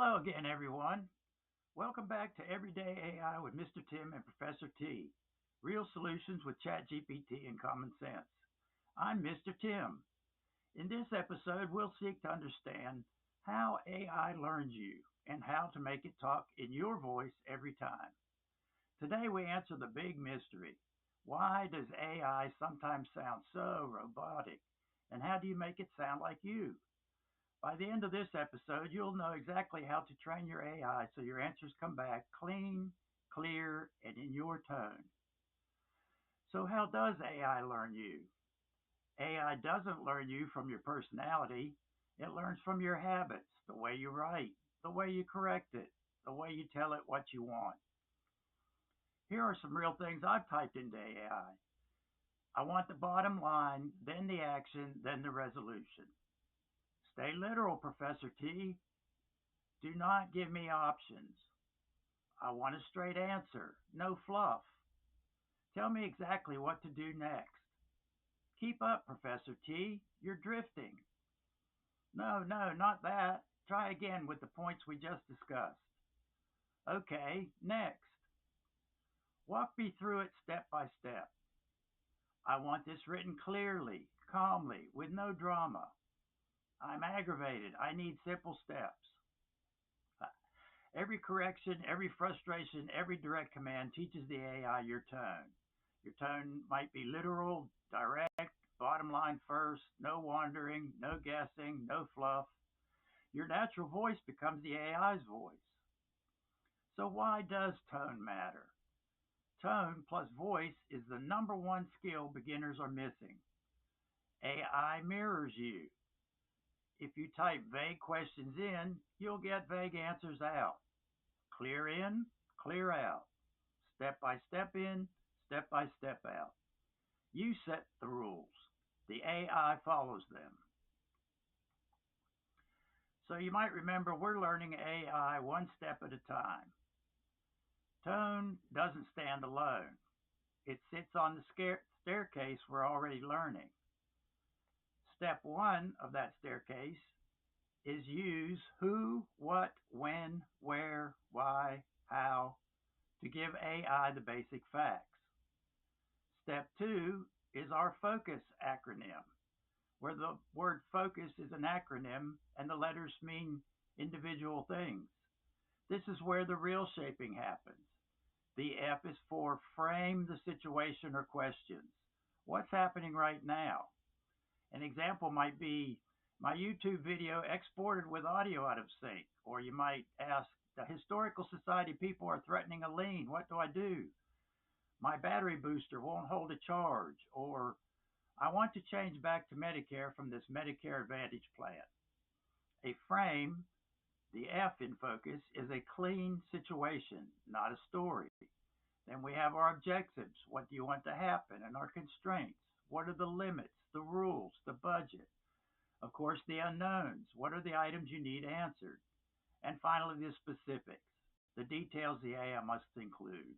Hello again, everyone. Welcome back to Everyday AI with Mr. Tim and Professor T. Real solutions with ChatGPT and Common Sense. I'm Mr. Tim. In this episode, we'll seek to understand how AI learns you and how to make it talk in your voice every time. Today, we answer the big mystery. Why does AI sometimes sound so robotic? And how do you make it sound like you? By the end of this episode, you'll know exactly how to train your AI so your answers come back clean, clear, and in your tone. So, how does AI learn you? AI doesn't learn you from your personality, it learns from your habits, the way you write, the way you correct it, the way you tell it what you want. Here are some real things I've typed into AI. I want the bottom line, then the action, then the resolution. Stay literal, Professor T. Do not give me options. I want a straight answer, no fluff. Tell me exactly what to do next. Keep up, Professor T. You're drifting. No, no, not that. Try again with the points we just discussed. Okay, next. Walk me through it step by step. I want this written clearly, calmly, with no drama. I'm aggravated. I need simple steps. Every correction, every frustration, every direct command teaches the AI your tone. Your tone might be literal, direct, bottom line first, no wandering, no guessing, no fluff. Your natural voice becomes the AI's voice. So, why does tone matter? Tone plus voice is the number one skill beginners are missing. AI mirrors you. If you type vague questions in, you'll get vague answers out. Clear in, clear out. Step by step in, step by step out. You set the rules. The AI follows them. So you might remember we're learning AI one step at a time. Tone doesn't stand alone. It sits on the staircase we're already learning. Step one of that staircase is use who, what, when, where, why, how to give AI the basic facts. Step two is our focus acronym, where the word focus is an acronym and the letters mean individual things. This is where the real shaping happens. The F is for frame the situation or questions. What's happening right now? An example might be my YouTube video exported with audio out of sync. Or you might ask, the Historical Society people are threatening a lien. What do I do? My battery booster won't hold a charge. Or I want to change back to Medicare from this Medicare Advantage plan. A frame, the F in focus, is a clean situation, not a story. Then we have our objectives. What do you want to happen? And our constraints. What are the limits, the rules, the budget? Of course, the unknowns. What are the items you need answered? And finally, the specifics, the details the AI must include.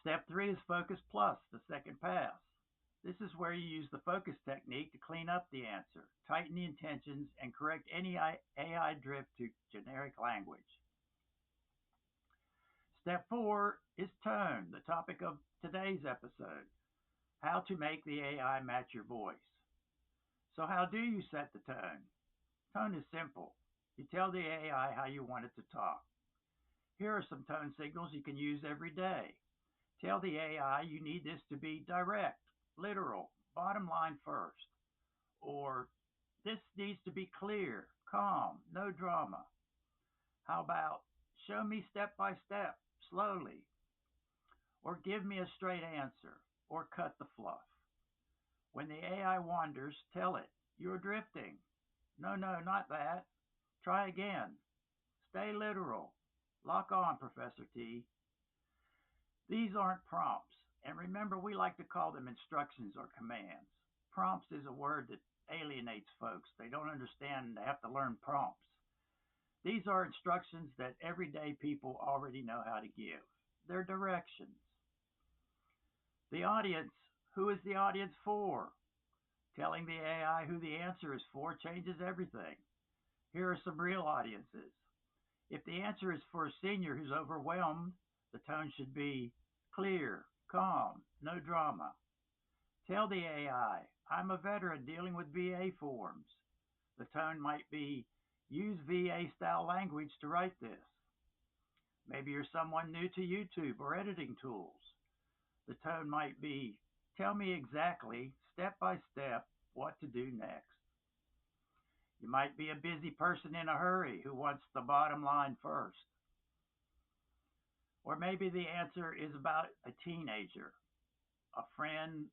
Step three is Focus Plus, the second pass. This is where you use the focus technique to clean up the answer, tighten the intentions, and correct any AI drift to generic language. Step four is tone, the topic of today's episode. How to make the AI match your voice. So, how do you set the tone? Tone is simple. You tell the AI how you want it to talk. Here are some tone signals you can use every day. Tell the AI you need this to be direct, literal, bottom line first. Or this needs to be clear, calm, no drama. How about show me step by step, slowly? Or give me a straight answer, or cut the fluff. When the AI wanders, tell it, you're drifting. No, no, not that. Try again. Stay literal. Lock on, Professor T. These aren't prompts. And remember, we like to call them instructions or commands. Prompts is a word that alienates folks. They don't understand, they have to learn prompts. These are instructions that everyday people already know how to give. They're directions. The audience, who is the audience for? Telling the AI who the answer is for changes everything. Here are some real audiences. If the answer is for a senior who's overwhelmed, the tone should be clear, calm, no drama. Tell the AI, I'm a veteran dealing with VA forms. The tone might be, use VA style language to write this. Maybe you're someone new to YouTube or editing tools. The tone might be, tell me exactly, step by step, what to do next. You might be a busy person in a hurry who wants the bottom line first. Or maybe the answer is about a teenager, a friend,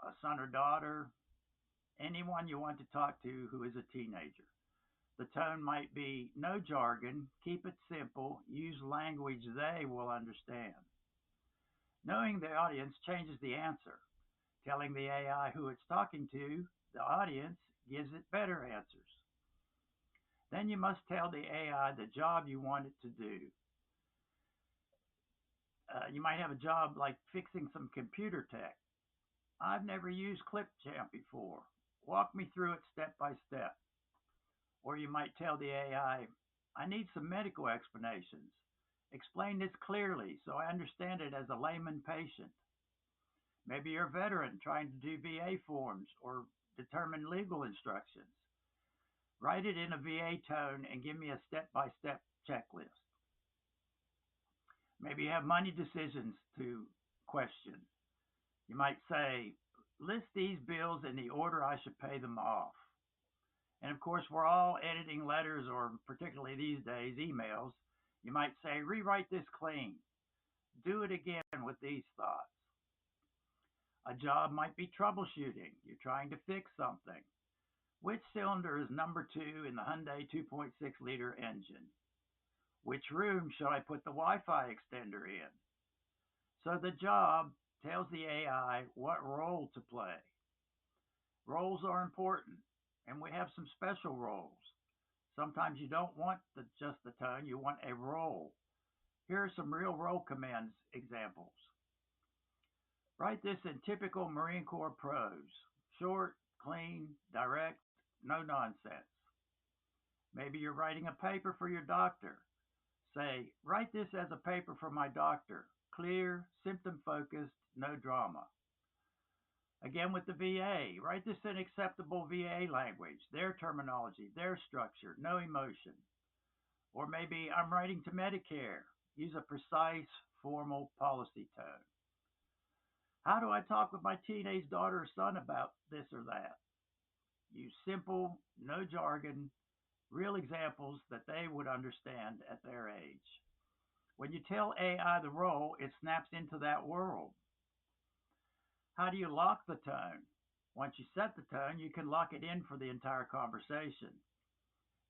a son or daughter, anyone you want to talk to who is a teenager. The tone might be no jargon, keep it simple, use language they will understand. Knowing the audience changes the answer. Telling the AI who it's talking to, the audience, gives it better answers. Then you must tell the AI the job you want it to do. You might have a job like fixing some computer tech. I've never used Clipchamp before. Walk me through it step by step. Or you might tell the I need some medical explanations. Explain this clearly so I understand it as a layman patient. Maybe you're a veteran trying to do VA forms or determine legal instructions. Write it in a VA tone and give me a step by step checklist. Maybe you have money decisions to question. You might say, list these bills in the order I should pay them off. And of course, we're all editing letters or particularly these days, emails. You might say, rewrite this clean. Do it again with these thoughts. A job might be troubleshooting. You're trying to fix something. Which cylinder is number 2 in the Hyundai 2.6-liter engine? Which room should I put the Wi-Fi extender in? So the job tells the AI what role to play. Roles are important, and we have some special roles. Sometimes you don't want just the tone, you want a role. Here are some real role commands examples. Write this in typical Marine Corps prose. Short, clean, direct, no nonsense. Maybe you're writing a paper for your doctor. Say, write this as a paper for my doctor. Clear, symptom focused, no drama. Again with the VA, write this in acceptable VA language, their terminology, their structure, no emotion. Or maybe I'm writing to Medicare. Use a precise, formal policy tone. How do I talk with my teenage daughter or son about this or that? Use simple, no jargon, real examples that they would understand at their age. When you tell AI the role, it snaps into that world. How do you lock the tone? Once you set the tone, you can lock it in for the entire conversation.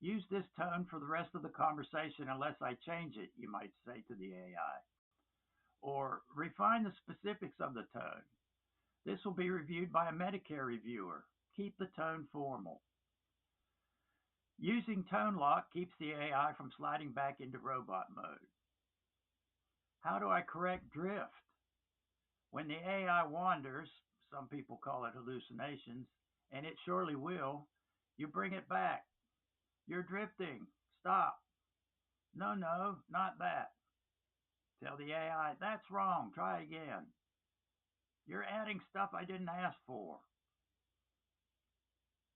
Use this tone for the rest of the conversation unless I change it, you might say to the AI. Or refine the specifics of the tone. This will be reviewed by a Medicare reviewer. Keep the tone formal. Using tone lock keeps the AI from sliding back into robot mode. How do I correct drift? When the AI wanders, some people call it hallucinations, and it surely will, you bring it back. You're drifting. Stop. No, no, not that. Tell the AI, that's wrong. Try again. You're adding stuff I didn't ask for.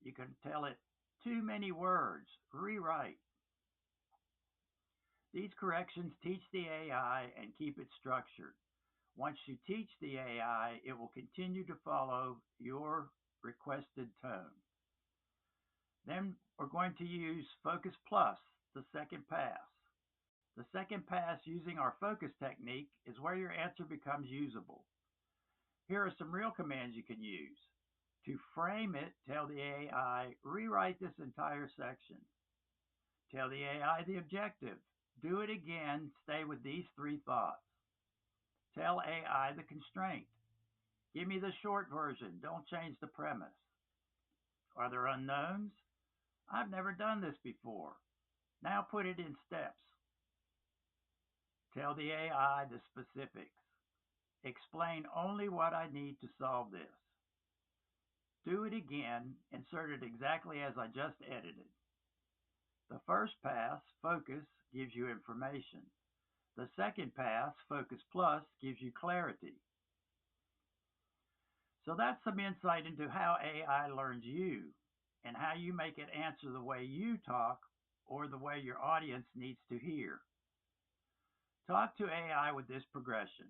You can tell it too many words. Rewrite. These corrections teach the AI and keep it structured. Once you teach the AI, it will continue to follow your requested tone. Then we're going to use Focus Plus, the second pass. The second pass using our focus technique is where your answer becomes usable. Here are some real commands you can use. To frame it, tell the AI, rewrite this entire section. Tell the AI the objective. Do it again, stay with these 3 thoughts. Tell AI the constraint. Give me the short version, don't change the premise. Are there unknowns? I've never done this before. Now put it in steps. Tell the AI the specifics. Explain only what I need to solve this. Do it again, insert it exactly as I just edited. The first pass, focus, gives you information. The second pass, focus plus, gives you clarity. So that's some insight into how AI learns you and how you make it answer the way you talk or the way your audience needs to hear. Talk to AI with this progression.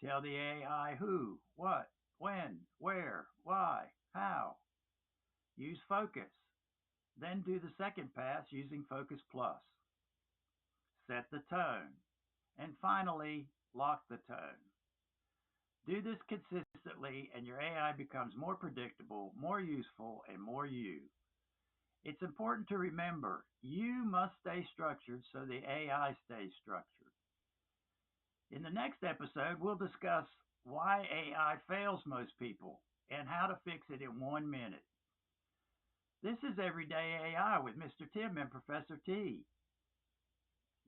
Tell the AI who, what, when, where, why, how. Use focus. Then do the second pass using focus plus. Set the tone. And finally, lock the tone. Do this consistently, and your AI becomes more predictable, more useful, and more you. It's important to remember you must stay structured so the AI stays structured. In the next episode, we'll discuss why AI fails most people and how to fix it in 1 minute. This is Everyday AI with Mr. Tim and Professor T.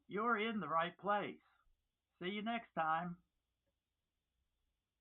You're in the right place. See you next time.